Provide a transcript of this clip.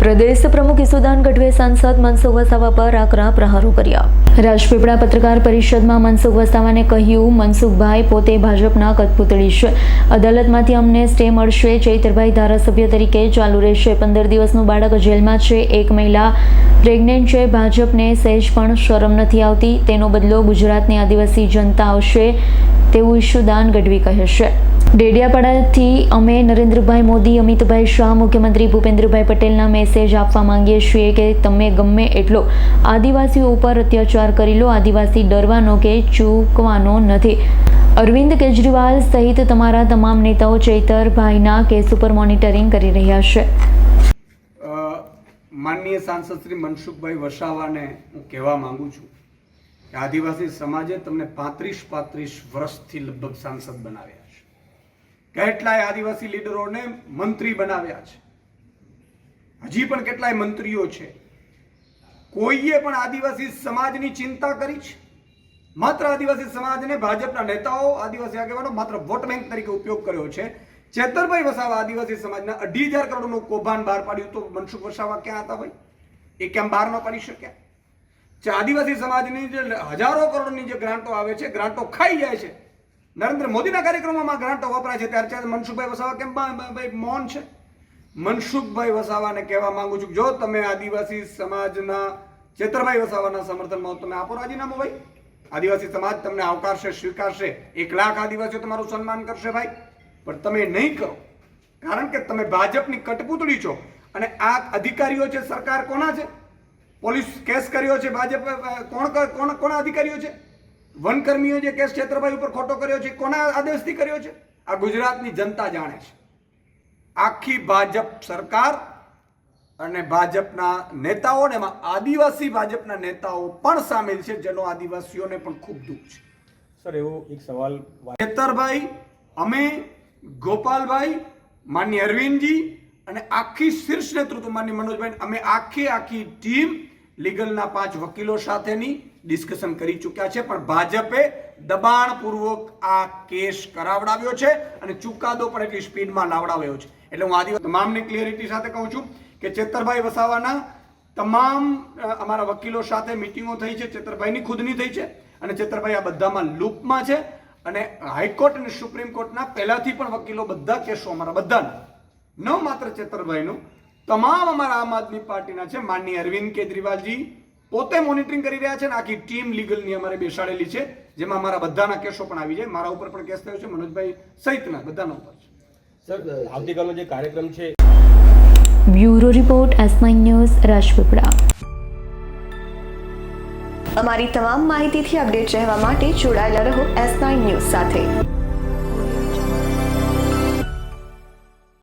પ્રદેશ પ્રમુખ ઈસુદાન ગઢવે સાંસદ મનસુખ વસાવા પર આકરા પ્રહારો કર્યા। રાજપીપળા પત્રકાર પરિષદમાં મનસુખ વસાવાને કહ્યું, મનસુખભાઈ પોતે ભાજપના કઠપૂતળી છે, અદાલતમાંથી અમને સ્ટે મળશે, ચૈતરભાઈ ધારાસભ્ય તરીકે ચાલુ રહેશે, 15 દિવસનું બાળક જેલમાં છે, એક મહિલા પ્રેગ્નેન્ટ છે, ભાજપને સહેજ પણ શરમ નથી આવતી, તેનો બદલો ગુજરાતની આદિવાસી જનતા આવશે તેવું ઈસુદાન ગઢવી કહે છે। ડેડિયાપાડાથી અમે નરેન્દ્રભાઈ મોદી, અમિતભાઈ શાહ, મુખ્યમંત્રી ભૂપેન્દ્રભાઈ પટેલના મેસેજ આપવા માંગીએ છીએ કે તમે ગમે એટલો આદિવાસીઓ ઉપર અત્યાચાર કરી લો, આદિવાસી ડરવાનો કે ચૂકવાનો નથી। અરવિંદ કેજરીવાલ સહિત તમારા તમામ નેતાઓ ચૈતરભાઈના કેસ ઉપર મોનિટરિંગ કરી રહ્યા છે। માનનીય સાંસદ શ્રી મનસુખભાઈ વસાવાને હું કહેવા માંગુ છું કે આદિવાસી સમાજે તમને 35 વર્ષથી લગભગ સાંસદ બનાવ્યા છે, કેટલાય આદિવાસી લીડરોને મંત્રી બનાવ્યા છે, હજી પણ કેટલાય મંત્રીઓ છે, કોઈએ પણ આદિવાસી સમાજની ચિંતા કરી છે? માત્ર આદિવાસી સમાજને ભાજપના નેતાઓ, આદિવાસી આગેવાનો માત્ર વોટ બેંક તરીકે ઉપયોગ કર્યો છે। ચેતરભાઈ વસાવા આદિવાસી સમાજના 2,500 કરોડનું કૌભાંડ બહાર પાડ્યું તો મનસુખ વસાવા ક્યાં હતા ભાઈ? એ કેમ બહાર ન પાડી શક્યા? આદિવાસી સમાજની જે હજારો કરોડની જે ગ્રાન્ટો આવે છે, ગ્રાન્ટો ખાઈ જાય છે, નરેન્દ્ર મોદીના કાર્યક્રમોમાં ગ્રાન્ટો વપરાય છે, ત્યારે મનસુખભાઈ વસાવા કેમ ભાઈ મૌન છે? મનસુખભાઈ વસાવાને કહેવા માંગુ છું, જો તમે આદિવાસી સમાજના ચેતરભાઈ વસાવાના સમર્થનમાં તમે આપો રાજીનામું ભાઈ, આદિવાસી સમાજ તમને આવકારશે, સ્વીકારશે, 1 લાખ આદિવાસીઓ તમારું સન્માન કરશે ભાઈ, પણ તમે નહીં કરો, કારણ કે તમે ભાજપની કઠપૂતળી છો। અને આ અધિકારીઓ છે, સરકાર કોના છે? પોલીસ કેસ કર્યો છે, ભાજપ કોના અધિકારીઓ છે? વનકર્મીઓ જે કેસ ચેતરભાઈ ઉપર ખોટો કર્યો છે, કોના આદેશથી કર્યો છે? આ ગુજરાતની જનતા જાણે છે। આખી ભાજપ સરકાર અને ભાજપના નેતાઓ ને એમાં આદિવાસી ભાજપના નેતાઓ પણ સામેલ છે, જેનો આદિવાસીઓને પણ ખૂબ દુઃખ છે। સર, એવો એક સવાલ, ચેતરભાઈ, અમે, ગોપાલભાઈ, માનનીય અરવિંદજી અને આખી શીર્ષ નેતૃત્વ માનનીય મનોજભાઈ, અમે આખી ટીમ લીગલના 5 વકીલો સાથેની ડિસ્કશન કરી ચૂક્યા છે, પણ ભાજપે દબાણપૂર્વક આ કેસ કરાવડાવ્યો છે અને ચુકાદો પણ એટલી સ્પીડમાં લાવડાવ્યો છે। એટલે હું આદિવાસી તમામને ક્લિયરિટી સાથે કહું છું કે ચેતરભાઈ વસાવાના તમામ અમારા વકીલો સાથે મિટિંગો થઈ છે, ચેતરભાઈની ખુદની થઈ છે, અને ચેતરભાઈ આ બધામાં લૂપમાં છે, અને હાઈકોર્ટ અને સુપ્રીમ કોર્ટના પહેલાથી પણ વકીલો બધા કેસો અમારા બધાના, ન માત્ર ચેતરભાઈનું, તમામ અમારા આમ આદમી પાર્ટીના છે। માનનીય અરવિંદ કેજરીવાલજી પોતે મોનિટરિંગ કરી રહ્યા છે અને આખી ટીમ લીગલની અમારે બેસાડેલી છે, જેમાં અમારા બધાના કેસો પણ આવી જાય, મારા ઉપર પણ કેસ થયો છે, મનોજભાઈ સહિતના બધાના ઉપર છે। સર, આવતીકાલનો જે કાર્યક્રમ છે। Bureau report, S9 news, Rajpipla. અમારી તમામ માહિતીથી અપડેટ રહેવા માટે જોડાયેલા રહો S9 ન્યૂઝ સાથે।